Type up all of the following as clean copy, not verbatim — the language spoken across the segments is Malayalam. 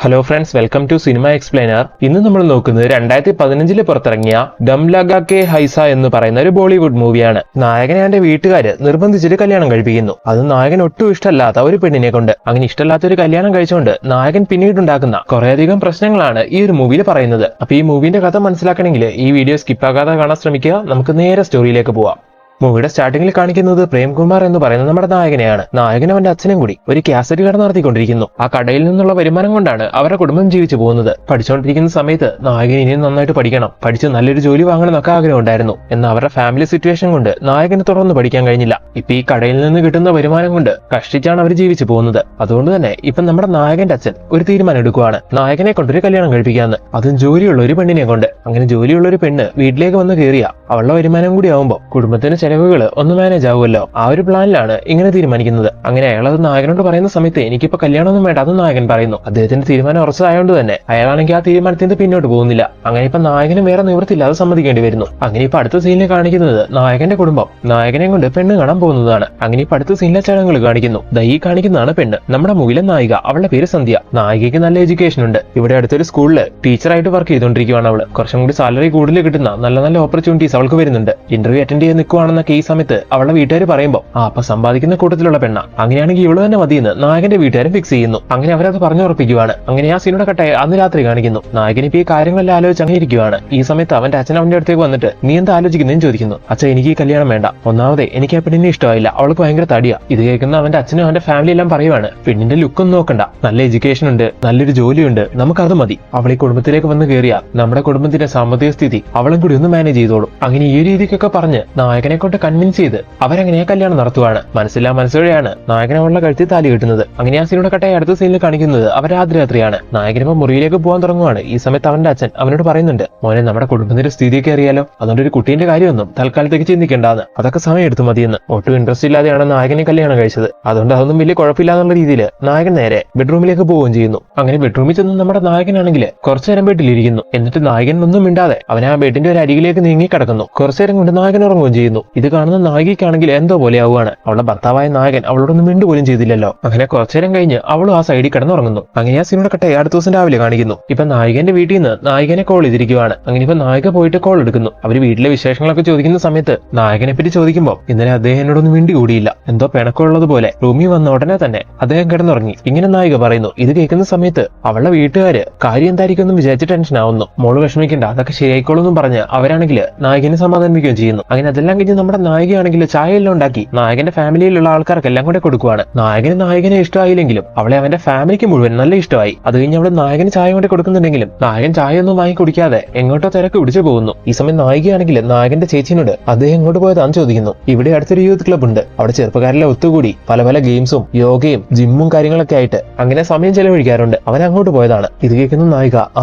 Hello friends, welcome to cinema explainer. ഇന്ന് നമ്മൾ നോക്കുന്നത് 2015 പുറത്തിറങ്ങിയ ഡം ലഗ കെ ഹൈസ എന്ന് പറയുന്ന ഒരു ബോളിവുഡ് മൂവിയാണ്. നായകനെ അവന്റെ വീട്ടുകാര് നിർബന്ധിച്ചിട്ട് കല്യാണം കഴിപ്പിക്കുന്നു. അത് നായകൻ ഒട്ടും ഇഷ്ടമല്ലാത്ത ഒരു പെണ്ണിനെ കൊണ്ട്. അങ്ങനെ ഇഷ്ടമല്ലാത്ത ഒരു കല്യാണം കഴിച്ചുകൊണ്ട് നായകൻ പിന്നീടുണ്ടാക്കുന്ന കുറേയധികം പ്രശ്നങ്ങളാണ് ഈ ഒരു മൂവിയിൽ പറയുന്നത്. അപ്പൊ ഈ മൂവിന്റെ കഥ മനസ്സിലാക്കണമെങ്കിൽ ഈ വീഡിയോ സ്കിപ്പാകാതെ കാണാൻ ശ്രമിക്കുക. നമുക്ക് നേരെ സ്റ്റോറിയിലേക്ക് പോവാം. മൂവിയുടെ സ്റ്റാർട്ടിംഗിൽ കാണിക്കുന്നത് പ്രേംകുമാർ എന്ന് പറയുന്ന നമ്മുടെ നായകനെയാണ്. നായകൻ അവന്റെ അച്ഛനും കൂടി ഒരു കാസറ്റ് കട നടത്തിക്കൊണ്ടിരിക്കുന്നു. ആ കടയിൽ നിന്നുള്ള വരുമാനം കൊണ്ടാണ് അവരുടെ കുടുംബം ജീവിച്ചു പോകുന്നത്. പഠിച്ചുകൊണ്ടിരിക്കുന്ന സമയത്ത് നായകൻ ഇനിയും നന്നായിട്ട് പഠിക്കണം, പഠിച്ച് നല്ലൊരു ജോലി വാങ്ങണം എന്നൊക്കെ ആഗ്രഹം ഉണ്ടായിരുന്നു. എന്നാൽ അവരുടെ ഫാമിലി സിറ്റുവേഷൻ കൊണ്ട് നായകന് തുടർന്ന് പഠിക്കാൻ കഴിഞ്ഞില്ല. ഇപ്പൊ ഈ കടയിൽ നിന്ന് കിട്ടുന്ന വരുമാനം കൊണ്ട് കഷ്ടിച്ചാണ് അവർ ജീവിച്ചു പോകുന്നത്. അതുകൊണ്ട് തന്നെ ഇപ്പൊ നമ്മുടെ നായകന്റെ അച്ഛൻ ഒരു തീരുമാനം എടുക്കുവാണ്, നായകനെ കൊണ്ടൊരു കല്യാണം കഴിപ്പിക്കാന്ന്, അതും ജോലിയുള്ള ഒരു പെണ്ണിനെ കൊണ്ട്. അങ്ങനെ ജോലിയുള്ള ഒരു പെണ്ണ് വീട്ടിലേക്ക് വന്ന് കയറിയ അവളുടെ വരുമാനം കൂടി ആവുമ്പോൾ കുടുംബത്തിന് ചെലവുകൾ ഒന്ന് മാനേജ് ആവുമല്ലോ. ആ ഒരു പ്ലാനിലാണ് ഇങ്ങനെ തീരുമാനിക്കുന്നത്. അങ്ങനെ അയാൾ അത് നായകനോട് പറയുന്ന സമയത്ത് എനിക്കിപ്പോ കല്യാണമൊന്നും വേണ്ട അത് നായകൻ പറയുന്നു. അദ്ദേഹത്തിന്റെ തീരുമാനം ഉറച്ചതായതുകൊണ്ട് തന്നെ അയാളാണെങ്കിൽ ആ തീരുമാനത്തിന് പിന്നോട്ട് പോകുന്നില്ല. അങ്ങനെ ഇപ്പൊ നായകന് വേറെ നിവൃത്തിയില്ലാതെ സമ്മതിക്കേണ്ടി വരുന്നു. അങ്ങനെ ഇപ്പൊ അടുത്ത സീനിൽ കാണിക്കുന്നത് നായകന്റെ കുടുംബം നായകനെ കൊണ്ട് പെണ്ണ് കാണാൻ പോകുന്നതാണ്. അങ്ങനെ ഇപ്പൊ അടുത്ത സീനിലെ ചടങ്ങുകൾ കാണിക്കുന്നു. ഈ കാണിക്കുന്നതാണ് പെണ്ണ്, നമ്മുടെ മൂവിലെ നായിക. അവളുടെ പേര് സന്ധ്യ. നായികയ്ക്ക് നല്ല എഡ്യൂക്കേഷൻ ഉണ്ട്. ഇവിടെ അടുത്തൊരു സ്കൂളില് ടീച്ചറായിട്ട് വർക്ക് ചെയ്തുകൊണ്ടിരിക്കുകയാണ് അവള്. കുറച്ചും കൂടി സാലറി കൂടുതൽ കിട്ടുന്ന നല്ല നല്ല ഓപ്പർച്യൂണിറ്റീസ് അവൾക്ക് വരുന്നുണ്ട്. ഇന്റർവ്യൂ അറ്റൻഡ് ചെയ്ത് നിൽക്കുവാണെന്നൊക്കെ ഈ സമയത്ത് അവളുടെ വീട്ടുകാർ പറയുമ്പോൾ അപ്പൊ സമ്പാദിക്കുന്ന കൂട്ടത്തിലുള്ള പെണ്ണ, അങ്ങനെയാണെങ്കിൽ ഇവള് തന്നെ മതിയെന്ന് നായകന്റെ വീട്ടുകാരും ഫിക്സ് ചെയ്യുന്നു. അങ്ങനെ അവരത് പറഞ്ഞുറപ്പിക്കുവാണ്. അങ്ങനെ ആ സീനോടെ കട്ടെ അന്ന് രാത്രി കാണിക്കുന്നു. നായകൻ ഇപ്പൊ ഈ കാര്യങ്ങളെല്ലാം ആലോചിച്ച് അങ്ങനെ ഇരിക്കുവാണ്. ഈ സമയത്ത് അവന്റെ അച്ഛൻ അവന്റെ അടുത്തേക്ക് വന്നിട്ട് നീ എന്താ ആലോചിക്കുന്നതെന്ന് ചോദിക്കുന്നു. അച്ഛൻ എനിക്ക് ഈ കല്യാണം വേണ്ട, ഒന്നാമതേ എനിക്ക് ആ പെണ്ണിനെ ഇഷ്ടമായില്ല, അവൾക്ക് ഭയങ്കര തടിയാ. ഇത് കേൾക്കുന്ന അവന്റെ അച്ഛനും അവന്റെ ഫാമിലി എല്ലാം പറയുവാണ് പെണ്ണിന്റെ ലുക്കൊന്നും നോക്കണ്ട, നല്ല എഡ്യൂക്കേഷൻ ഉണ്ട്, നല്ലൊരു ജോലിയുണ്ട്, നമുക്കത് മതി. അവൾ ഈ കുടുംബത്തിലേക്ക് വന്ന് കയറിയ നമ്മുടെ കുടുംബത്തിന്റെ സാമ്പത്തിക സ്ഥിതി അവളും കൂടി ഒന്ന് മാനേജ് ചെയ്തോളും. അങ്ങനെ ഈ രീതിക്കൊക്കെ പറഞ്ഞ് നായകനെ കൊണ്ട് കൺവിൻസ് ചെയ്ത് അവരങ്ങനെ കല്യാണം നടത്തുവാണ്. മനസ്സില്ലാ മനസ്സോടെയാണ് നായകൻ അവളുടെ കഴുത്തിൽ താലി കിട്ടുന്നത്. അങ്ങനെ ആ സീനോടെ കട്ടായി അടുത്ത സീനിൽ കാണിക്കുന്നത് രാത്രിയാണ്. നായകനിപ്പോ മുറിയിലേക്ക് പോകാൻ തുടങ്ങുവാണ്. ഈ സമയത്ത് അവന്റെ അച്ഛൻ അവനോട് പറയുന്നുണ്ട്, മോനെ നമ്മുടെ കുടുംബത്തിന്റെ സ്ഥിതിയൊക്കെ അറിയാലോ, അതുകൊണ്ട് ഒരു കുട്ടീന്റെ കാര്യമൊന്നും തൽക്കാലത്തേക്ക് ചിന്തിക്കേണ്ടാന്ന്, അതൊക്കെ സമയം എടുത്തു മതിയെന്ന്. ഒട്ടും ഇൻട്രസ്റ്റ് ഇല്ലാതെയാണ് നായകനെ കല്യാണം കഴിച്ചത്. അതുകൊണ്ട് അതൊന്നും വലിയ കുഴപ്പമില്ലാന്നുള്ള രീതിയിൽ നായകൻ നേരെ ബെഡ്റൂമിലേക്ക് പോവുകയും ചെയ്യുന്നു. അങ്ങനെ ബെഡ്റൂമിൽ ചെന്ന് നമ്മുടെ നായകനാണെങ്കിൽ കുറച്ചു നേരം ബെഡിലിരിക്കുന്നു. എന്നിട്ട് നായകൻ ഒന്നും മിണ്ടാതെ അവൻ ആ ബെഡിന്റെ ഒരു അരികിലേക്ക് നീങ്ങി കിടക്കുന്നു. കുറച്ചു നേരം കൊണ്ട് നായകൻ ഉറങ്ങുകയും ചെയ്യുന്നു. ഇത് കാണുന്ന നായികയ്ക്കാണെങ്കിൽ എന്തോ പോലെ ആവുകയാണ്. അവളുടെ ഭർത്താവായ നായകൻ അവളോടൊന്നും മിണ്ടുപോലും ചെയ്തില്ലല്ലോ. അങ്ങനെ കുറച്ചേരം കഴിഞ്ഞ് അവളും ആ സൈഡിൽ കിടന്നുറങ്ങുന്നു. അങ്ങനെ ആ സീനോടെ കട്ടെ അടുത്ത ദിവസം രാവിലെ കാണിക്കുന്നു. ഇപ്പൊ നായകന്റെ വീട്ടിൽ നിന്ന് നായകനെ കോൾ ചെയ്തിരിക്കുവാണ്. അങ്ങനെ ഇപ്പൊ നായിക പോയിട്ട് കോൾ എടുക്കുന്നു. അവര് വീട്ടിലെ വിശേഷങ്ങളൊക്കെ ചോദിക്കുന്ന സമയത്ത് നായകനെ പറ്റി ചോദിക്കുമ്പോൾ ഇന്നലെ അദ്ദേഹം എന്നോടൊന്നും മിണ്ടി കൂടിയില്ല, എന്തോ പിണക്കമുള്ളതുപോലെ റൂമിൽ വന്ന ഉടനെ തന്നെ അദ്ദേഹം കിടന്നുറങ്ങി, ഇങ്ങനെ നായിക പറയുന്നു. ഇത് കേൾക്കുന്ന സമയത്ത് അവളുടെ വീട്ടുകാര് കാര്യം എന്തായിരിക്കും എന്ന് വിചാരിച്ച് ടെൻഷൻ ആവുന്നു. മോള് വിഷമിക്കേണ്ട, അതൊക്കെ ശരിയായിക്കോളൂന്നും പറഞ്ഞ് അവരാണെങ്കിൽ നായകനെ സമാധാനിപ്പിക്കുകയും ചെയ്യുന്നു. അങ്ങനെ അതെല്ലാം കഴിഞ്ഞ് നമ്മുടെ നായികയാണെങ്കിൽ ചായയെല്ലാം ഉണ്ടാക്കി നായകന്റെ ഫാമിലിയിലുള്ള ആൾക്കാർക്കെല്ലാം കൂടെ കൊടുക്കുവാണ്. നായകനെ ഇഷ്ടമായില്ലെങ്കിലും അവളെ അവന്റെ ഫാമിലിക്ക് മുഴുവൻ നല്ല ഇഷ്ടമായി. അത് കഴിഞ്ഞ് അവള് നായകന് ചായ കൊണ്ട് കൊടുക്കുന്നുണ്ടെങ്കിലും നായകൻ ചായ ഒന്നും വാങ്ങി കുടിക്കാതെ എങ്ങോട്ടോ തിരക്ക് പിടിച്ചു പോകുന്നു. ഈ സമയം നായികയാണെങ്കിൽ നായകന്റെ ചേച്ചിനോട് അദ്ദേഹം എങ്ങോട്ട് പോയതാന്ന് ചോദിക്കുന്നു. ഇവിടെ അടുത്തൊരു യൂത്ത് ക്ലബ് ഉണ്ട്, അവിടെ ചെറുപ്പക്കാരെല്ലാം ഒത്തുകൂടി പല പല ഗെയിംസും യോഗയും ജിമ്മും കാര്യങ്ങളൊക്കെ ആയിട്ട് അങ്ങനെ സമയം ചെലവഴിക്കാറുണ്ട്, അവൻ അങ്ങോട്ട് പോയതാണ്. ഇത് കേൾക്കുന്ന നായിക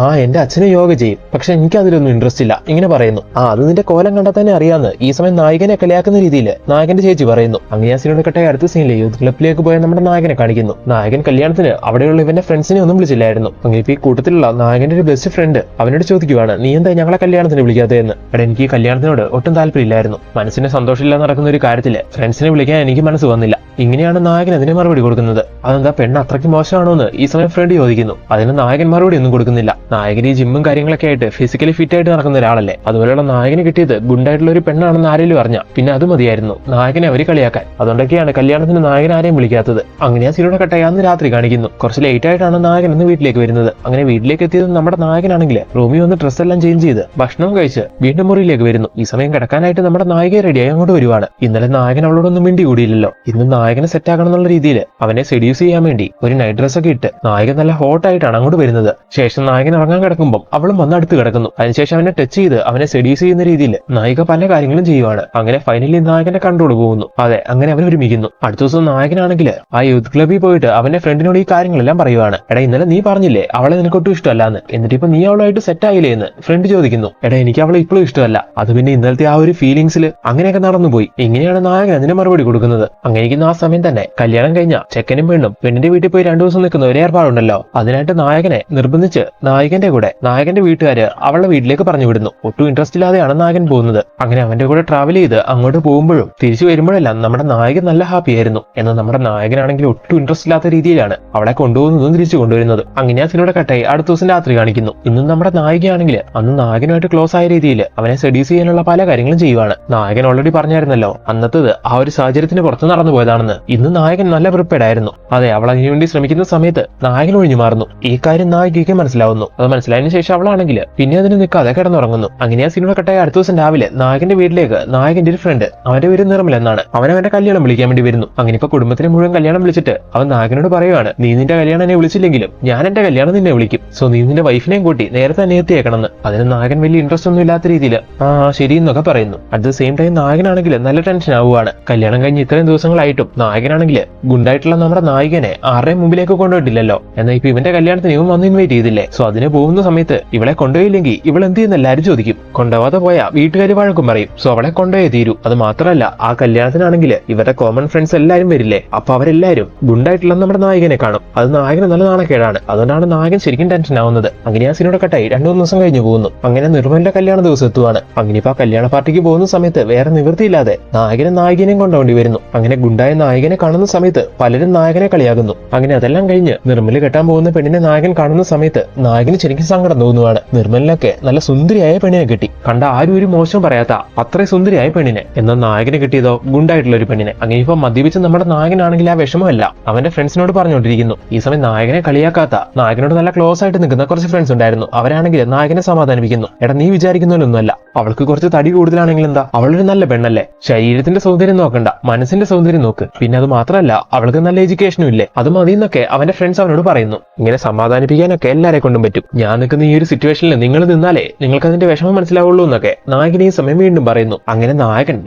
എന്റെ അച്ഛനെ യോഗ ചെയ്യും, പക്ഷെ എനിക്ക് അതിലൊന്നും ഇൻട്രസ്റ്റ് ഇല്ല ഇങ്ങനെ പറയുന്നു. അത് നിന്റെ കോലം കണ്ടാൽ തന്നെ അറിയാന്ന് ഈ സമയം നായകനെ കളിയാക്കുന്ന രീതിയിൽ നായകന്റെ ചേച്ചി പറയുന്നു. അങ്ങനെ ആ സീനോട് കട്ടെ അടുത്ത സീനിലെ യൂത്ത് ക്ലബിലേക്ക് പോയ നമ്മുടെ നായകനെ കാണിക്കുന്നു. നായകൻ കല്യാണത്തിന് അവിടെയുള്ള ഇവന്റെ ഫ്രണ്ട്സിനെ ഒന്നും വിളിച്ചില്ലായിരുന്നു. അങ്ങനെ ഇപ്പൊ ഈ കൂട്ടത്തിലുള്ള നായകന്റെ ഒരു ബെസ്റ്റ് ഫ്രണ്ട് അവനോട് ചോദിക്കുവാണ്, നീ എന്താ ഞങ്ങളെ കല്യാണത്തിന് വിളിക്കാത്തതെന്ന്. എടാ എനിക്ക് ഈ കല്യാണത്തിനോട് ഒട്ടും താല്പര്യമില്ലായിരുന്നു, മനസ്സിന് സന്തോഷമില്ലാതെ നടക്കുന്ന ഒരു കാര്യത്തില് ഫ്രണ്ട്സിനെ വിളിക്കാൻ എനിക്ക് മനസ്സ് വന്നില്ല. ഇങ്ങനെയാണ് നായകൻ അതിന് മറുപടി കൊടുക്കുന്നത്. അതെന്താ പെണ്ണ് അത്രയ്ക്ക് മോശമാണോ എന്ന് ഈ സമയം ഫ്രണ്ട് ചോദിക്കുന്നു. അതിന് നായകൻ മറുപടി ഒന്നും കൊടുക്കുന്നില്ല. നായകൻ ഈ ജിമ്മും കാര്യങ്ങളൊക്കെ ആയിട്ട് ഫിസിക്കലി ഫിറ്റ് ആയിട്ട് നടക്കുന്ന ഒരാളല്ലേ, അതുപോലെയുള്ള നായകന് കിട്ടിയത് ഗുണ്ടായിട്ടുള്ള ഒരു പെണ്ണാണെന്ന് ആരെങ്കിലും അറിഞ്ഞ പിന്നെ അത് മതിയായിരുന്നു നായകനെ അവര് കളിയാക്കാൻ. അതുകൊണ്ടൊക്കെയാണ് കല്യാണത്തിന് നായകൻ ആരെയും വിളിക്കാത്തത്. അങ്ങനെ ആ സീനോടെ കട്ടായി അന്ന് രാത്രി കാണിക്കുന്നു. കുറച്ച് ലേറ്റ് ആയിട്ടാണ് നായകൻ ഇന്ന് വീട്ടിലേക്ക് വരുന്നത്. അങ്ങനെ വീട്ടിലേക്ക് എത്തിയത് നമ്മുടെ നായകനാണെങ്കിൽ റൂമിൽ വന്ന് ഡ്രസ് എല്ലാം ചേഞ്ച് ചെയ്ത് ഭക്ഷണം കഴിച്ച് വീണ്ടും മുറിയിലേക്ക് വരുന്നു. ഈ സമയം കിടക്കാനായിട്ട് നമ്മുടെ നായിക റെഡിയായി അങ്ങോട്ട് വരുവാണ്. ഇന്നലെ നായകൻ അവളോടൊന്നും മിണ്ടി കൂടിയില്ലല്ലോ. ഇന്ന് നായകനെ സെറ്റ് ആക്കണം എന്നുള്ള രീതിയിൽ അവനെ സെഡ്യൂസ് ചെയ്യാൻ വേണ്ടി ഒരു നൈറ്റ് ഡ്രസ് ഒക്കെ ഇട്ട് നായകൻ നല്ല ഹോട്ട് ആയിട്ടാണ് അങ്ങോട്ട് വരുന്നത്. ശേഷം നായകൻ ഇറങ്ങാൻ കിടക്കുമ്പോൾ അവളും വന്ന് അടുത്ത് കിടക്കുന്നു. അതിനുശേഷം അവനെ ടച്ച് ചെയ്ത് അവനെ സെഡ്യൂസ് ചെയ്യുന്ന രീതിയിൽ നായിക പല കാര്യങ്ങളും ചെയ്യുവാണ്. അങ്ങനെ ഫൈനലി നായകന്റെ കൺട്രോൾ പോകുന്നു. അതെ, അങ്ങനെ അവൻ ഒരുമിക്കുന്നു. അടുത്ത ദിവസം നായകനാണെങ്കിൽ ആ യൂത്ത് ക്ലബിൽ പോയിട്ട് അവന്റെ ഫ്രണ്ടിനോട് ഈ കാര്യങ്ങളെല്ലാം പറയുവാണ്. എടാ ഇന്നലെ നീ പറഞ്ഞില്ലേ അവളെ നിനക്കൊട്ടും ഇഷ്ടമല്ലാന്ന്, എന്നിട്ട് ഇപ്പൊ നീ അവളുമായിട്ട് സെറ്റ് ആയില്ലേ എന്ന് ഫ്രണ്ട് ചോദിക്കുന്നു. എടാ എനിക്ക് അവളെ ഇപ്പോഴും ഇഷ്ടമല്ല, അത് പിന്നെ ഇന്നലത്തെ ആ ഒരു ഫീലിംഗ്സിൽ അങ്ങനെയൊക്കെ നടന്നുപോയി. ഇങ്ങനെയാണ് നായകൻ അതിന് മറുപടി കൊടുക്കുന്നത്. അങ്ങനെ ആ സമയം തന്നെ കല്യാണം കഴിഞ്ഞ ചെക്കനും പെണ്ണും പെണ്ണിന്റെ വീട്ടിൽ പോയി 2 ദിവസം നിൽക്കുന്ന ഒരു ഏർപ്പാടുണ്ടല്ലോ, അതിനായിട്ട് നായകനെ നിർബന്ധിച്ച് നായകന്റെ കൂടെ നായകന്റെ വീട്ടുകാര് അവളുടെ വീട്ടിലേക്ക് പറഞ്ഞു വിടുന്നു. ഒട്ടും ഇൻട്രസ്റ്റ് ഇല്ലാതെയാണ് നായകൻ പോകുന്നത്. അങ്ങനെ അവന്റെ കൂടെ ട്രാവൽ ചെയ്ത് അങ്ങോട്ട് പോകുമ്പോഴും തിരിച്ചു വരുമ്പോഴെല്ലാം നമ്മുടെ നായകൻ നല്ല ഹാപ്പി ആയിരുന്നു. എന്നാൽ നമ്മുടെ നായകനാണെങ്കിൽ ഒട്ടും ഇൻട്രസ്റ്റ് ഇല്ലാത്ത രീതിയിലാണ് അവളെ കൊണ്ടുപോകുന്നതും തിരിച്ചു കൊണ്ടുവരുന്നത്. അങ്ങനെ ആ സിനിമയുടെ കട്ടായി അടുത്ത ദിവസം രാത്രി കാണിക്കുന്നു. ഇന്നും നമ്മുടെ നായികയാണെങ്കിൽ അന്ന് നായകനുമായിട്ട് ക്ലോസ് ആയ രീതിയിൽ അവനെ സെഡ്യൂസ് ചെയ്യാനുള്ള പല കാര്യങ്ങളും ചെയ്യുവാണ്. നായകൻ ഓൾറെഡി പറഞ്ഞായിരുന്നല്ലോ അന്നത്തത് ആ ഒരു സാഹചര്യത്തിന് പുറത്ത് നടന്നു പോയതാണെന്ന്. ഇന്ന് നായകൻ നല്ല പ്രിപ്പയർഡ് ആയിരുന്നു. അതെ, അവൾ അതിനുവേണ്ടി ശ്രമിക്കുന്ന സമയത്ത് നായകൻ ഒഴിഞ്ഞു മാറുന്നു. ഈ കാര്യം നായികയ്ക്ക് മനസ്സിലാവുന്നു. അത് മനസ്സിലായതിനു ശേഷം അവളാണെങ്കിൽ പിന്നെ അതിന് നിൽക്കാതെ കിടന്നുറങ്ങുന്നു. അങ്ങനെ ആ സിനിമ കട്ടായി അടുത്ത ദിവസം രാവിലെ നായകന്റെ വീട്ടിലേക്ക് നായകന്റെ ഒരു ഫ്രണ്ട്, അവന്റെ പേര് നിർമ്മൽ എന്നാണ്, അവന്റെ കല്യാണം വിളിക്കാൻ വേണ്ടി വരുന്നു. അങ്ങനെ ഇപ്പൊ കുടുംബത്തിനെ മുഴുവൻ കല്യാണം വിളിച്ചിട്ട് അവൻ നായകനോട് പറയുവാണ്, നീ നിന്റെ കല്യാണം എന്നെ വിളിച്ചില്ലെങ്കിലും ഞാൻ എന്റെ കല്യാണം നിന്നെ വിളിക്കും. സോ നീ നിന്റെ വൈഫിനെയും കൂട്ടി നേരത്തെ തന്നെ എത്തിയേക്കണമെന്ന്. അതിന് നായകൻ വലിയ ഇൻട്രസ്റ്റ് ഒന്നും ഇല്ലാത്ത രീതിയിൽ ആ ശരി എന്നൊക്കെ പറയുന്നു. അറ്റ് ദ സെയിം ടൈം നായകനാണെങ്കിൽ നല്ല ടെൻഷൻ ആവുകയാണ്. കല്യാണം കഴിഞ്ഞ് ഇത്രയും ദിവസങ്ങളായിട്ടും നായകനാണെങ്കിൽ ഗുണ്ടായിട്ടുള്ള നമ്മുടെ നായികനെ ആരുടെയും മുമ്പിലേക്ക് കൊണ്ടുപോയിട്ടില്ലല്ലോ. എന്നാൽ ഇപ്പൊ ഇവന്റെ കല്യാണത്തിന് ഇവൻ വന്ന് ഇൻവൈറ്റ് ചെയ്തില്ലേ. സോ അതിന് പോകുന്ന സമയത്ത് ഇവളെ കൊണ്ടുപോയില്ലെങ്കിൽ ഇവൾ എന്ത് ചെയ്യുന്ന എല്ലാവരും ചോദിക്കും. കൊണ്ടുപോകാതെ പോയാൽ വീട്ടുകാർ വഴക്കും പറയും. സോ അവളെ കൊണ്ടുപോയേ തീരൂ. അത് മാത്രമല്ല ആ കല്യാണത്തിനാണെങ്കിൽ ഇവരുടെ കോമൺ ഫ്രണ്ട്സ് എല്ലാവരും വരില്ലേ. അപ്പൊ അവരെല്ലാവരും ഗുണ്ടായിട്ടുള്ള നമ്മുടെ നായകനെ കാണും. അത് നായകന് നല്ല നാണക്കേടാണ്. അതുകൊണ്ടാണ് നായകൻ ശരിക്കും ടെൻഷൻ ആവുന്നത്. അങ്ങനെ ആ സിനിമയുടെ കട്ടായി 2-3 ദിവസം കഴിഞ്ഞു പോകുന്നു. അങ്ങനെ നിർമ്മലിന്റെ കല്യാണ ദിവസം എത്തുവാണ്. അങ്ങനെ ഇപ്പൊ ആ കല്യാണ പാർട്ടിക്ക് പോകുന്ന സമയത്ത് വേറെ നിവൃത്തിയില്ലാതെ നായകനെ നായികനെയും കൊണ്ടുപോകേണ്ടി വരുന്നു. അങ്ങനെ ഗുണ്ടായ നായകനെ കാണുന്ന സമയത്ത് പലരും നായകനെ കളിയാകുന്നു. അങ്ങനെ അതെല്ലാം കഴിഞ്ഞ് നിർമ്മല് കെട്ടാൻ പോകുന്ന പെണ്ണിനെ നായകൻ കാണുന്ന സമയത്ത് നായകന് ശരിക്കും സങ്കടം തോന്നുവാണ്. നിർമ്മലിനൊക്കെ നല്ല സുന്ദരിയായ പെണ്ണിനെ കിട്ടി. കണ്ട ആരും ഒരു മോശം പറയാത്ത അത്രയും സുന്ദരിയായ പെണ്ണിനെ. എന്നാൽ നായകന് കിട്ടിയതോ ഗുണ്ടായിട്ടുള്ള ഒരു പെണ്ണിനെ. അങ്ങനെ ഇപ്പൊ മദ്യപിച്ച് നമ്മുടെ നായകനാണെങ്കിൽ ആ വിഷമമല്ല അവന്റെ ഫ്രണ്ട്സിനോട് പറഞ്ഞുകൊണ്ടിരിക്കുന്നു. ഈ സമയം നായകനെ കളിയാക്കാത്ത നായകനോട് നല്ല ക്ലോസ് ആയിട്ട് നിൽക്കുന്ന കുറച്ച് ഫ്രണ്ട്സ് ഉണ്ടായിരുന്നു. അവരാണെങ്കിൽ നായകനെ സമാധാനിപ്പിക്കുന്നു. എടാ നീ വിചാരിക്കുന്നതിലൊന്നുമല്ല, അവൾക്ക് കുറച്ച് തടി കൂടുതലാണെങ്കിൽ എന്താ, അവളൊരു നല്ല പെണ്ണല്ലേ. ശരീരത്തിന്റെ സൗന്ദര്യം നോക്കണ്ട, മനസ്സിന്റെ സൗന്ദര്യം നോക്ക്. പിന്നെ അത് മാത്രമല്ല അവൾക്ക് നല്ല എഡ്യൂക്കേഷനും ഇല്ലേ, അത് മതി എന്നൊക്കെ അവന്റെ ഫ്രണ്ട്സ് അവനോട് പറയുന്നു. ഇങ്ങനെ സമാധാനിപ്പിക്കാനൊക്കെ എല്ലാരെ കൊണ്ടും പറ്റും. ഞാൻ നിൽക്കുന്ന ഈ ഒരു സിറ്റുവേഷനിൽ നിങ്ങൾ നിന്നാലേ നിങ്ങൾക്ക് അതിന്റെ വിഷമം മനസ്സിലാവുള്ളൂ എന്നൊക്കെ നായകൻ ഈ സമയം വീണ്ടും പറയുന്നു. അങ്ങനെ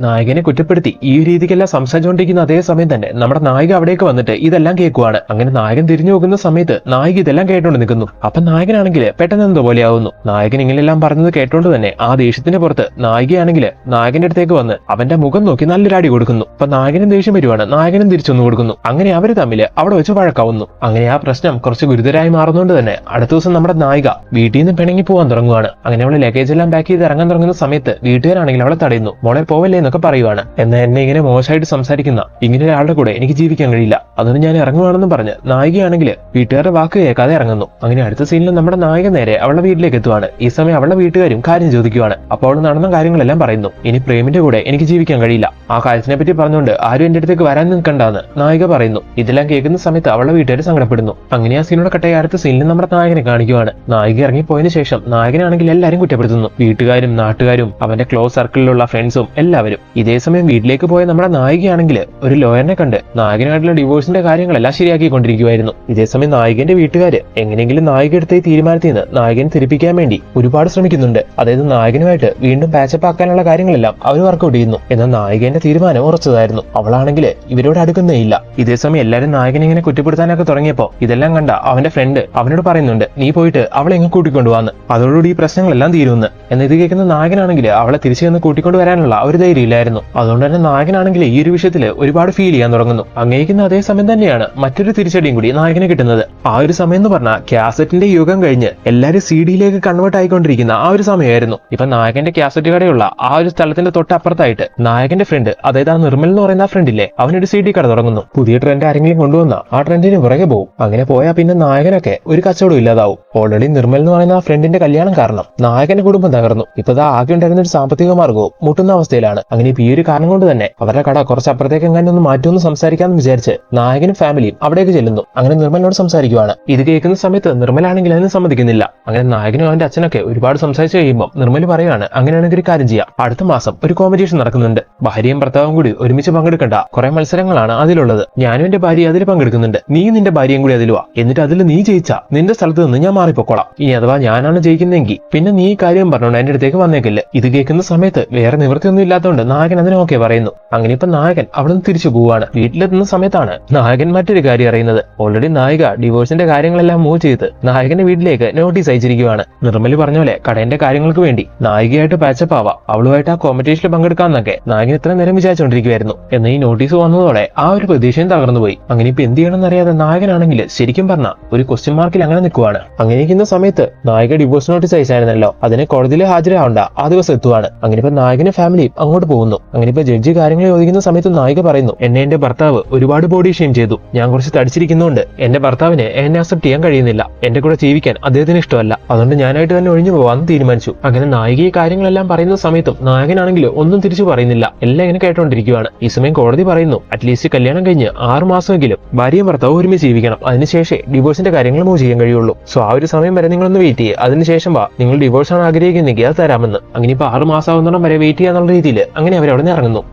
നായകനെ കുറ്റപ്പെടുത്തി ഈ രീതിക്കെല്ലാം സംസാരിച്ചുകൊണ്ടിരിക്കുന്ന അതേ സമയം തന്നെ നമ്മുടെ നായിക അവിടേക്ക് വന്നിട്ട് ഇതെല്ലാം കേൾക്കുവാണ്. അങ്ങനെ നായകൻ തിരിഞ്ഞു നോക്കുന്ന സമയത്ത് നായിക ഇതെല്ലാം കേട്ടോണ്ട് നിൽക്കുന്നു. അപ്പൊ നായകനാണെങ്കിൽ പെട്ടെന്ന് എന്തോ പോലെയാവുന്നു. നായകൻ ഇങ്ങനെയെല്ലാം പറഞ്ഞത് കേട്ടോണ്ട് തന്നെ ആ ദേഷ്യത്തിന്റെ പുറത്ത് നായികയാണെങ്കിൽ നായകന്റെ അടുത്തേക്ക് വന്ന് അവന്റെ മുഖം നോക്കി നല്ലൊരു അടി കൊടുക്കുന്നു. അപ്പൊ നായകനും ദേഷ്യം വരുവാണ്. നായകനും തിരിച്ചൊന്നു കൊടുക്കുന്നു. അങ്ങനെ അവര് തമ്മിൽ അവിടെ വെച്ച് വഴക്കാവുന്നു. അങ്ങനെ ആ പ്രശ്നം കുറച്ച് ഗുരുതരമായി മാറുന്നതുകൊണ്ട് തന്നെ അടുത്ത ദിവസം നമ്മുടെ നായിക വീട്ടിൽ നിന്ന് പിണങ്ങി പോകാൻ തുടങ്ങുവാണ്. അങ്ങനെ അവള് ലഗേജ് എല്ലാം പാക്ക് ചെയ്ത് ഇറങ്ങാൻ തുടങ്ങുന്ന സമയത്ത് വീട്ടുകാരാണെങ്കിൽ അവളെ തടയുന്നു. മോളെ പോവല്ലേ എന്നൊക്കെ പറയുവാണ്. എന്നാൽ എന്നെ ഇങ്ങനെ മോശമായിട്ട് സംസാരിക്കുന്ന ഇങ്ങനെ ഒരാളുടെ കൂടെ എനിക്ക് ജീവിക്കാൻ കഴിയില്ല, അതുകൊണ്ട് ഞാൻ ഇറങ്ങുവാണെന്നും പറഞ്ഞ് നായികയാണെങ്കിൽ വീട്ടുകാരുടെ വാക്ക് കേൾക്കാതെ ഇറങ്ങുന്നു. അങ്ങനെ അടുത്ത സീനിൽ നമ്മുടെ നായിക നേരെ അവളുടെ വീട്ടിലേക്ക് എത്തുവാണ്. ഈ സമയം അവളുടെ വീട്ടുകാരും കാര്യം ചോദിക്കുവാണ്. അപ്പോൾ അവൾ നടന്ന കാര്യങ്ങളെല്ലാം പറയുന്നു. ഇനി പ്രേമിന്റെ കൂടെ എനിക്ക് ജീവിക്കാൻ കഴിയില്ല, ആ കാര്യത്തിനെ പറ്റി പറഞ്ഞുകൊണ്ട് ആരും എന്റെ അടുത്തേക്ക് വരാൻ നിൽക്കണ്ടെന്ന് നായിക പറയുന്നു. ഇതെല്ലാം കേൾക്കുന്ന സമയത്ത് അവളുടെ വീട്ടുകാർ സങ്കടപ്പെടുന്നു. അങ്ങനെ ആ സീനോടെ കട്ടായി അടുത്ത സീനിൽ നമ്മുടെ നായകനെ കാണിക്കുവാണ്. നായിക ഇറങ്ങിപ്പോയതിനു ശേഷം നായകനാണെങ്കിൽ എല്ലാരും കുറ്റപ്പെടുത്തുന്നു. വീട്ടുകാരും നാട്ടുകാരും അവന്റെ ക്ലോസ് സർക്കിളിലുള്ള ഫ്രണ്ട്സും എല്ലാവരും. ഇതേ സമയം വീട്ടിലേക്ക് പോയ നമ്മുടെ നായികയാണെങ്കിൽ ഒരു ലോയറിനെ കണ്ട് നായകനായിട്ടുള്ള ഡിവോഴ്സിന്റെ കാര്യങ്ങളെല്ലാം ശരിയാക്കിക്കൊണ്ടിരിക്കുവായിരുന്നു. ഇതേ സമയം നായകന്റെ വീട്ടുകാര് എങ്ങനെയെങ്കിലും നായിക എടുത്ത ഈ തീരുമാനത്തിൽ നിന്ന് നായകൻ തിരിപ്പിക്കാൻ വേണ്ടി ഒരുപാട് ശ്രമിക്കുന്നുണ്ട്. അതായത് നായകനുമായിട്ട് വീണ്ടും പാച്ചപ്പ് ആക്കാനുള്ള കാര്യങ്ങളെല്ലാം അവർ വർക്കൗട്ട് ചെയ്യുന്നു. എന്നാൽ നായികന്റെ തീരുമാനം ഉറച്ചതായിരുന്നു. അവളാണെങ്കിൽ ഇവരോട് അടുക്കുന്നേ ഇല്ല. ഇതേസമയം എല്ലാരും നായകനെ ഇങ്ങനെ കുറ്റപ്പെടുത്താനൊക്കെ തുടങ്ങിയപ്പോ ഇതെല്ലാം കണ്ട അവന്റെ ഫ്രണ്ട് അവനോട് പറയുന്നുണ്ട്, നീ പോയിട്ട് അവളെ എങ്ങനെ കൂട്ടിക്കൊണ്ടുപോകാന്ന്, അതോടുകൂടി ഈ പ്രശ്നങ്ങളെല്ലാം തീരുമെന്ന്. എന്നാൽ ഇത് കേൾക്കുന്ന നായകനാണെങ്കിൽ അവളെ തിരിച്ചു ചെന്ന് കൂട്ടിക്കൊണ്ട് വരാനുള്ള ഒരു ധൈര്യമില്ലായിരുന്നു. അതുകൊണ്ട് തന്നെ നായകനാണെങ്കിൽ ഈ ഒരു വിഷയത്തിൽ ഒരുപാട് ഫീൽ ചെയ്യാൻ തുടങ്ങുന്നു. അങ്ങേക്കുന്ന അതേ സമയം തന്നെയാണ് മറ്റൊരു തിരിച്ചടിയും കൂടി നായകന് കിട്ടുന്നത്. ആ ഒരു സമയം എന്ന് പറഞ്ഞാൽ കാസറ്റിന്റെ യുഗം കഴിഞ്ഞ് എല്ലാരും CD-യിലേക്ക് കൺവേർട്ട് ആയിക്കൊണ്ടിരിക്കുന്ന ആ ഒരു സമയമായിരുന്നു. ഇപ്പൊ നായകന്റെ കാസറ്റ് കടയുള്ള ആ ഒരു സ്ഥലത്തിന്റെ തൊട്ടപ്പുറത്തായിട്ട് നായകന്റെ ഫ്രണ്ട്, അതായത് ആ നിർമ്മൽ എന്ന് പറയുന്ന ആ ഫ്രണ്ടില്ലേ, അവനൊരു CD കട തുടങ്ങുന്നു. പുതിയ ട്രെൻഡ് ആരെങ്കിലും കൊണ്ടുവന്ന ആ ട്രെൻഡിന് പുറകെ പോകും. അങ്ങനെ പോയാൽ പിന്നെ നായകനൊക്കെ ഒരു കച്ചവടം ഇല്ലാതാവും. ഓൾറെഡി നിർമ്മൽ എന്ന് പറയുന്ന ആ ഫ്രണ്ടിന്റെ കല്യാണം കാരണം നായകന്റെ കുടുംബം തകർന്നു. ഇപ്പൊ ആകെ ഉണ്ടായിരുന്ന ഒരു സാമ്പത്തിക മാർഗവും മുട്ടുന്ന അവസ്ഥയിലാണ്. അങ്ങനെ ഈ ഒരു കാരണം കൊണ്ട് തന്നെ അവരുടെ കട കുറച്ച് അപ്പുറത്തേക്ക് എങ്ങനെ ഒന്ന് മാറ്റുമെന്ന് സംസാരിക്കാമെന്ന് വിചാരിച്ച് നായകനും ഫാമിലിയും അവിടേക്ക് ചെല്ലുന്നു. അങ്ങനെ നിർമ്മലിനോട് സംസാരിക്കുവാണ്. ഇത് കേൾക്കുന്ന സമയത്ത് നിർമ്മലാണെങ്കിൽ അതിന് സമ്മതിക്കുന്നില്ല. അങ്ങനെ നായകനും അവന്റെ അച്ഛനൊക്കെ ഒരുപാട് സംസാരിച്ചു കഴിയുമ്പോൾ നിർമ്മൽ പറയുകയാണ്, അങ്ങനെയാണെങ്കിൽ ഒരു കാര്യം ചെയ്യാം, അടുത്ത മാസം ഒരു കോമ്പറ്റീഷൻ നടക്കുന്നുണ്ട്, ഭാര്യയും ഭർത്താവും കൂടി ഒരുമിച്ച് പങ്കെടുക്കേണ്ട കുറെ മത്സരങ്ങളാണ് അതിലുള്ളത്. ഞാനും എന്റെ ഭാര്യ അതിൽ പങ്കെടുക്കുന്നുണ്ട്, നീ നിന്റെ ഭാര്യയും കൂടി അതിൽ വാ, എന്നിട്ട് അതിൽ നീ ജയിച്ചാ നിന്റെ സ്ഥലത്ത് നിന്ന് ഞാൻ മാറിപ്പോക്കോളാം. ഇനി അഥവാ ഞാനാണ് ജയിക്കുന്നതെങ്കിൽ പിന്നെ നീ ഈ കാര്യം പറഞ്ഞോണ്ട് എന്റെ അടുത്തേക്ക് വന്നേക്കില്ല. ഇത് കേൾക്കുന്ന സമയത്ത് വേറെ നിവൃത്തിയൊന്നും ഇല്ലാത്തതുകൊണ്ട് നായകൻ അതിന് ഓക്കെ പറയുന്നു. അങ്ങനെ ഇപ്പൊ നായകൻ അവിടെ നിന്ന് തിരിച്ചു പോവാണ്. വീട്ടിലെത്തുന്ന സമയത്താണ് നായകൻ മറ്റൊരു കാര്യം അറിയുന്നത് ഓൾറെഡി നായിക ഡിവോഴ്സിന്റെ കാര്യങ്ങളെല്ലാം മൂവ് ചെയ്ത് നായകന്റെ വീട്ടിലേക്ക് നോട്ടീസ് അയച്ചിരിക്കുകയാണ്. നിർമ്മലി പറഞ്ഞ പോലെ കടയുടെ കാര്യങ്ങൾക്ക് വേണ്ടി നായികയായിട്ട് പാച്ചപ്പ് ആവാം, അവളുമായിട്ട് ആ കോമ്പറ്റീഷനിൽ പങ്കെടുക്കാന്നൊക്കെ നായകൻ ഇത്ര നേരം വിചാരിച്ചുകൊണ്ടിരിക്കുവായിരുന്നു. എന്നാൽ ഈ നോട്ടീസ് വന്നതോടെ ആ ഒരു പ്രതീക്ഷയും തകർന്നുപോയി. അങ്ങനെ ഇപ്പൊ എന്ത് ചെയ്യണമെന്ന് അറിയാതെ നായകനാണെങ്കിൽ ശരിക്കും പറഞ്ഞ ഒരു ക്വസ്റ്റ്യൻ മാർക്കിൽ അങ്ങനെ നിൽക്കുവാണ്. അങ്ങനെ ഇരിക്കുന്ന സമയത്ത് നായിക ഡിവോഴ്സ് നോട്ടീസ് അയച്ചായിരുന്നല്ലോ, അതിനെ കോടതിയിൽ ഹാജരാവണ്ട ആ ദിവസം എത്തുവാണ്. അങ്ങനെ ഇപ്പൊ നായകന്റെ ഫാമിലിയും അങ്ങോട്ട് പോകുന്നു. അങ്ങനെ ഇപ്പൊ ജഡ്ജി കാര്യങ്ങൾ ചോദിക്കുന്ന സമയത്ത് നായിക പറയുന്നു, എന്റെ ഭർത്താവ് ഒരുപാട് ബോഡി ഷെയിം ചെയ്തു, ഞാൻ കുറച്ച് തടിച്ചിരിക്കുന്നതുകൊണ്ട് എന്റെ ഭർത്താവിന് എന്നെ അക്സെപ്റ്റ് ചെയ്യാൻ കഴിയുന്നില്ല, എന്റെ കൂടെ ജീവിക്കാൻ അദ്ദേഹത്തിന് ഇഷ്ടമല്ല, അതുകൊണ്ട് ഞാനായിട്ട് തന്നെ ഒഴിഞ്ഞു പോവാന്ന് തീരുമാനിച്ചു. അങ്ങനെ നായിക ഈ കാര്യങ്ങളെല്ലാം പറയുന്ന സമയത്തും നായകനാണെങ്കിൽ ഒന്നും തിരിച്ചു പറയുന്നില്ല, എല്ലാം ഇങ്ങനെ കേട്ടോണ്ടിരിക്കുകയാണ്. ഈ സമയം കോടതി പറയുന്നു, അറ്റ്ലീസ്റ്റ് കല്യാണം കഴിഞ്ഞ് 6 മാസമെങ്കിലും ഭാര്യയും ഭർത്താവും ഒരുമിച്ച് ജീവിക്കണം, അതിനുശേഷം ഡിവോഴ്സിന്റെ കാര്യങ്ങൾ മൂവ് ചെയ്യാൻ കഴിയുള്ളൂ. സോ ആ ഒരു സമയം വരെ നിങ്ങളൊന്ന് വെയിറ്റ് ചെയ്യുക, അതിനുശേഷം നിങ്ങൾ ഡിവോഴ്സ് ആണ് ആഗ്രഹിക്കുന്നെങ്കിൽ അത് തരാമെന്ന്. അങ്ങനെ ഇപ്പൊ 6 മാസമാവുന്നോളം വരെ വെയിറ്റ് ചെയ്യാന്നുള്ള രീതിയിൽ അങ്ങനെ അവർ അവിടെ നിന്ന് ഇറങ്ങുന്നു.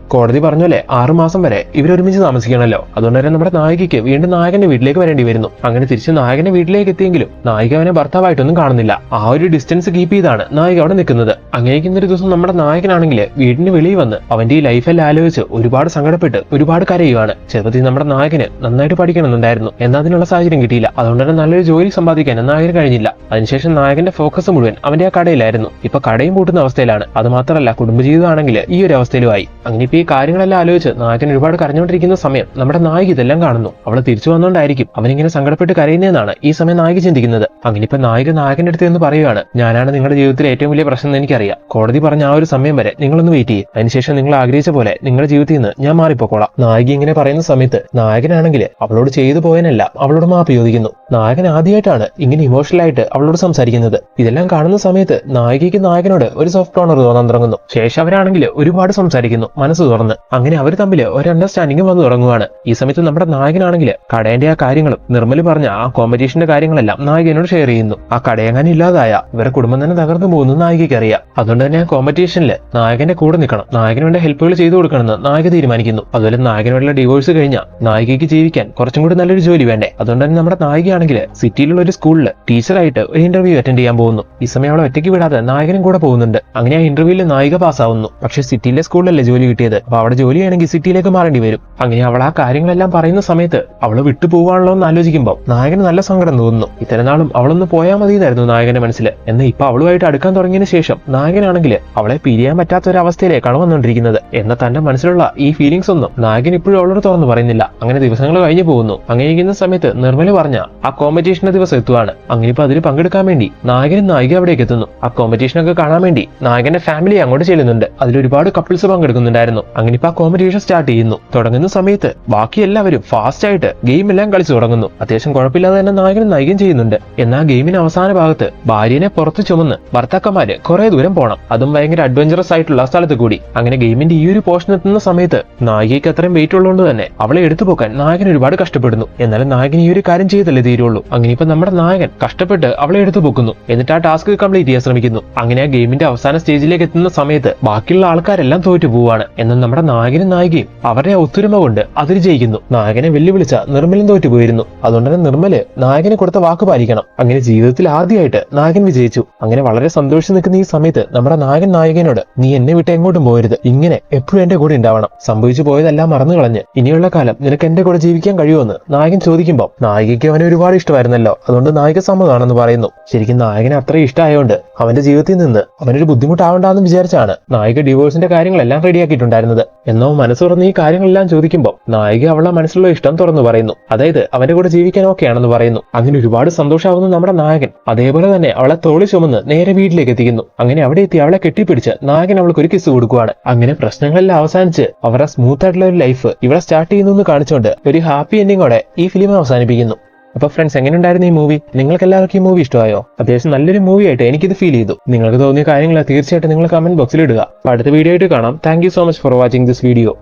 കോടതി പറഞ്ഞോലെ 6 മാസം വരെ ഇവരൊരുമിച്ച് താമസിക്കണമല്ലോ, അതുകൊണ്ട് തന്നെ നമ്മുടെ നായികയ്ക്ക് വീണ്ടും നായകന്റെ വീട്ടിലേക്ക് വരേണ്ടി വരുന്നു. അങ്ങനെ തിരിച്ച് നായകന്റെ വീട്ടിലേക്ക് എത്തിയെങ്കിലും നായിക അവനെ ഭർത്താവായിട്ടൊന്നും കാണുന്നില്ല. ആ ഒരു ഡിസ്റ്റൻസ് കീപ്പ് ചെയ്താണ് നായിക അവിടെ നിൽക്കുന്നത്. അങ്ങനെയൊക്കെ ഒരു ദിവസം നമ്മുടെ നായകനാണെങ്കിൽ വീടിന് വെളിയിൽ വന്ന് അവന്റെ ഈ ലൈഫെല്ലാം ആലോചിച്ച് ഒരുപാട് സങ്കടപ്പെട്ട് ഒരുപാട് കരയുവാണ്. ചെറുപ്പത്തിൽ നമ്മുടെ നായകന് നന്നായിട്ട് പഠിക്കണമെന്നുണ്ടായിരുന്നു, എന്നാൽ അതിനുള്ള സാഹചര്യം കിട്ടിയില്ല. അതുകൊണ്ട് തന്നെ നല്ലൊരു ജോലി സമ്പാദിക്കാൻ നായകന് കഴിഞ്ഞില്ല. അതിനുശേഷം നായകന്റെ ഫോക്കസ് മുഴുവൻ അവന്റെ ആ കടയിലായിരുന്നു. ഇപ്പൊ കടയും പൂട്ടുന്ന അവസ്ഥയിലാണ്. അത് മാത്രമല്ല കുടുംബജീവിതമാണെങ്കിൽ ഈ ഒരു അവസ്ഥയിലുമായി. അങ്ങനെ ഇപ്പൊ ഈ കാര്യങ്ങളെല്ലാം ആലോചിച്ച് നായകൻ ഒരുപാട് കരഞ്ഞുകൊണ്ടിരിക്കുന്ന സമയം നമ്മുടെ നായിക ഇതെല്ലാം കാണുന്നു. അവളെ തിരിച്ചു വന്നുകൊണ്ടായിരിക്കും അവനിങ്ങനെ സങ്കടപ്പെട്ട് കരയുന്നതെന്നാണ് ഈ സമയം നായിക ചിന്തിക്കുന്നത്. അങ്ങനെ ഇപ്പൊ നായകന്റെ അടുത്ത് എന്ന് പറയുകയാണ്, ഞാനാണ് നിങ്ങളുടെ ജീവിതത്തിലെ ഏറ്റവും വലിയ പ്രശ്നം എന്ന് എനിക്കറിയാം, കോടതി പറഞ്ഞ ആ ഒരു സമയം വരെ നിങ്ങളൊന്ന് വെയിറ്റ് ചെയ്യും, അതിനുശേഷം നിങ്ങൾ ആഗ്രഹിച്ച പോലെ നിങ്ങളുടെ ജീവിതത്തിൽ നിന്ന് ഞാൻ മാറിപ്പോക്കോളാം. നായിക ഇങ്ങനെ പറയുന്ന സമയത്ത് നായകനാണെങ്കിൽ അവളോട് ചെയ്തു പോയനല്ല അവളോട് മാപ്പ് ചോദിക്കുന്നു. നായകൻ ആദ്യമായിട്ടാണ് ഇങ്ങനെ ഇമോഷണൽ ആയിട്ട് അവളോട് സംസാരിക്കുന്നത്. ഇതെല്ലാം കാണുന്ന സമയത്ത് നായികയ്ക്ക് നായകനോട് ഒരു സോഫ്റ്റ് കോർണർ തോന്നാൻ തുടങ്ങുന്നു. ശേഷം അവരാണെങ്കിൽ ഒരുപാട് സംസാരിക്കുന്നു മനസ്സ് തുറന്ന്. അങ്ങനെ അവർ തമ്മിൽ ഒരു അണ്ടർസ്റ്റാൻഡിംഗ് വന്നു തുടങ്ങുവാണ്. ഈ സമയത്ത് നമ്മുടെ നായകനാണെങ്കിൽ കടേന്റെ ആ കാര്യങ്ങളും നിർമ്മല് പറഞ്ഞ ആ കോമ്പറ്റീഷന്റെ കാര്യങ്ങളെല്ലാം നായകനോട് ഷെയർ ചെയ്യുന്നു. ആ കടയങ്ങനെ ഇല്ലാതായ ഇവരുടെ കുടുംബം തന്നെ തകർന്നു പോകുന്നു നായികയ്ക്ക് അറിയാം. അതുകൊണ്ട് തന്നെ ആ കോമ്പറ്റീഷനിൽ നായകന്റെ കൂടെ നിൽക്കണം, നായകന് വേണ്ട ഹെൽപ്പുകൾ ചെയ്തു കൊടുക്കണമെന്ന് നായിക തീരുമാനിക്കുന്നു. അതുപോലെ നായകനോടുള്ള ഡിവോഴ്സ് കഴിഞ്ഞാൽ നായികയ്ക്ക് ജീവിക്കാൻ കുറച്ചും കൂടി നല്ലൊരു ജോലി വേണ്ടേ. അതുകൊണ്ട് തന്നെ നമ്മുടെ നായികയാണെങ്കിൽ സിറ്റിയിലുള്ള ഒരു സ്കൂളിൽ ടീച്ചറായിട്ട് ഒരു ഇന്റർവ്യൂ അറ്റൻഡ് ചെയ്യാൻ പോകുന്നു. ഈ സമയം അവളെ ഒറ്റയ്ക്ക് വിടാതെ നായകനും കൂടെ പോകുന്നുണ്ട്. അങ്ങനെ ആ ഇന്റർവ്യൂവിൽ നായിക പാസ്സാവുന്നു. പക്ഷെ സിറ്റിയിലെ സ്കൂളിലല്ലേ ജോലി കിട്ടിയത്, അപ്പൊ അവിടെ ജോലി ചെയ്യണമെങ്കിൽ സിറ്റിയിലേക്ക് മാറേണ്ടി വരും. അങ്ങനെ അവൾ ആ കാര്യങ്ങളെല്ലാം പറയുന്ന സമയത്ത് അവള് വിട്ടു പോവാണല്ലോ എന്ന് ആലോചിക്കുമ്പോൾ നായകന് നല്ല സങ്കടം തോന്നുന്നു. ഇത്തരം നാളും അവളൊന്ന് പോയാൽ മതി എന്നായിരുന്നു നായകന്റെ മനസ്സിൽ. എന്നാൽ ഇപ്പൊ അവളുമായിട്ട് അടുക്കാൻ തുടങ്ങിയതിനു ശേഷം നായകനാണെങ്കിൽ അവളെ പിരിയാൻ പറ്റാത്ത ഒരു അവസ്ഥയിലേക്കാണ് വന്നുകൊണ്ടിരിക്കുന്നത്. എന്നാൽ തന്റെ മനസ്സിലുള്ള ഈ ഫീലിംഗ്സ് ഒന്നും നായകൻ ഇപ്പോഴും അവളോട് തുറന്നു പറയുന്നില്ല. അങ്ങനെ ദിവസങ്ങൾ കഴിഞ്ഞു പോകുന്നു. അങ്ങനെ ഇരിക്കുന്ന സമയത്ത് നിർമ്മല് പറഞ്ഞ ആ കോമ്പറ്റീഷന്റെ ദിവസം എത്തുവാണ്. അങ്ങനെ ഇപ്പൊ അതിൽ പങ്കെടുക്കാൻ വേണ്ടി നായകനും നായിക അവിടേക്ക് എത്തുന്നു. ആ കോമ്പറ്റീഷനൊക്കെ കാണാൻ വേണ്ടി നായകന്റെ ഫാമിലി അങ്ങോട്ട് ചെല്ലുന്നുണ്ട്. അതിൽ ഒരുപാട് കപ്പിൾസ് പങ്കെടുക്കുന്നുണ്ടായിരുന്നു. അങ്ങനെ ഇപ്പൊ ആ കോമ്പറ്റീഷൻ സ്റ്റാർട്ട് ചെയ്യുന്നു. തുടങ്ങുന്ന സമയത്ത് ബാക്കി എല്ലാവരും ഫാസ്റ്റ് ആയിട്ട് ഗെയിം എല്ലാം കളിച്ചു തുടങ്ങുന്നു. അത്യാവശ്യം കുഴപ്പമില്ലാതെ തന്നെ നായകനും നായികയും ചെയ്യുന്നുണ്ട്. എന്നാൽ ഗെയിമിന് അവസാന ഭാഗത്ത് ഭാര്യനെ പുറത്ത് ചുമന്ന് ഭർത്താക്കന്മാര് കുറെ ദൂരം പോകണം, അതും ഭയങ്കര അഡ്വഞ്ചറസ് ആയിട്ടുള്ള സ്ഥലത്ത് കൂടി. അങ്ങനെ ഗെയിമിന്റെ ഈ ഒരു പോർഷൻ എത്തുന്ന സമയത്ത് നായികയ്ക്ക് അത്രയും വെയിറ്റ് ഉള്ളതുകൊണ്ട് തന്നെ അവളെ എടുത്തു പോക്കാൻ നായകൻ ഒരുപാട് കഷ്ടപ്പെടുന്നു. എന്നാലും നായകൻ ഈ ഒരു കാര്യം ചെയ്തല്ലേ തീരുള്ളൂ. അങ്ങനെ ഇപ്പൊ നമ്മുടെ നായകൻ കഷ്ടപ്പെട്ട് അവളെ എടുത്തു പോക്കുന്നു. എന്നിട്ട് ആ ടാസ്ക് കംപ്ലീറ്റ് ചെയ്യാൻ ശ്രമിക്കുന്നു. അങ്ങനെ ആ ഗെയിമിന്റെ അവസാന സ്റ്റേജിലേക്ക് എത്തുന്ന സമയത്ത് ബാക്കിയുള്ള ആൾക്കാരെല്ലാം തോറ്റു പോവാണ്. എന്നാൽ നമ്മുടെ നായകനും നായികയും അവരുടെ ഒത്തൊരുമ കൊണ്ട് അതിൽ ജയിക്കുന്നു. നായകനെ വെല്ലുവിളിച്ച നിർമ്മലും തോറ്റുപോയിരുന്നു. അതുകൊണ്ട് തന്നെ നിർമ്മല് നായകന് കൊടുത്ത വാക്ക് പാലിക്കണം. അങ്ങനെ ജീവിതത്തിൽ ആദ്യമായിട്ട് നായകൻ വിജയിച്ചു. അങ്ങനെ വളരെ സന്തോഷിച്ച് നിൽക്കുന്ന ഈ സമയത്ത് നമ്മുടെ നായകൻ നായികനോട്, നീ എന്നെ വിട്ട് എങ്ങോട്ടും പോകരുത്, ഇങ്ങനെ എപ്പോഴും എന്റെ കൂടെ ഉണ്ടാവണം, സംഭവിച്ചു പോയതെല്ലാം മറന്നു കളഞ്ഞ് ഇനിയുള്ള കാലം നിനക്ക് എന്റെ കൂടെ ജീവിക്കാൻ കഴിയുമെന്ന് നായകൻ ചോദിക്കുമ്പോൾ നായികയ്ക്ക് അവനെ ഒരുപാട് ഇഷ്ടമായിരുന്നല്ലോ, അതുകൊണ്ട് നായിക സമ്മതമാണെന്ന് പറയുന്നു. ശരിക്കും നായകന് അത്രയും ഇഷ്ടമായതുകൊണ്ട് അവന്റെ ജീവിതത്തിൽ നിന്ന് അവനൊരു ബുദ്ധിമുട്ടാവണ്ടെന്ന് വിചാരിച്ചാണ് നായിക ഡിവോഴ്സിന്റെ കാര്യങ്ങളെല്ലാം റെഡിയാക്കിയിട്ടുണ്ടായിരുന്നത്. എന്നോ മനസ്സ് തുറന്ന് ഈ കാര്യങ്ങളെല്ലാം ചോദിക്കുമ്പോൾ നായിക അവളുടെ മനസ്സിലുള്ള ഇഷ്ടം തുറന്നു പറയുന്നു. അതായത് അവന്റെ കൂടെ ജീവിക്കാൻ ഓക്കെയാണെന്ന് പറയുന്നു. അങ്ങനെ ഒരുപാട് സന്തോഷമാവുന്നു നമ്മുടെ നായകൻ. അതേപോലെ തന്നെ അവളെ തോളി ചുമന്ന് നേരെ വീട്ടിലേക്ക് എത്തിക്കുന്നു. അങ്ങനെ അവിടെ എത്തി അവളെ കെട്ടിപ്പിടിച്ച് നായകൻ അവൾക്ക് ഒരു കിസ് കൊടുക്കുവാണ്. അങ്ങനെ പ്രശ്നങ്ങളെല്ലാം അവസാനിച്ച് അവരുടെ സ്മൂത്ത് ആയിട്ടുള്ള ഒരു ലൈഫ് ഇവിടെ സ്റ്റാർട്ട് ചെയ്യുന്നു എന്ന് കാണിച്ചുകൊണ്ട് ഒരു ഹാപ്പി എൻഡിങ്ങോടെ ഈ ഫിലിം അവസാനിപ്പിക്കുന്നു. അപ്പൊ ഫ്രണ്ട്സ്, എങ്ങനെയുണ്ടായിരുന്നു ഈ മൂവി? നിങ്ങൾക്ക് എല്ലാവർക്കും ഈ മൂവി ഇഷ്ടമായോ? അത്യാവശ്യം നല്ലൊരു മൂവി ആയിട്ട് എനിക്കിത് ഫീൽ ചെയ്തു. നിങ്ങൾക്ക് തോന്നിയ കാര്യങ്ങൾ തീർച്ചയായിട്ടും നിങ്ങൾ കമന്റ് ബോക്സിൽ ഇടുക. അടുത്ത വീഡിയോ ആയിട്ട് കാണാം. Thank you so much for watching this video.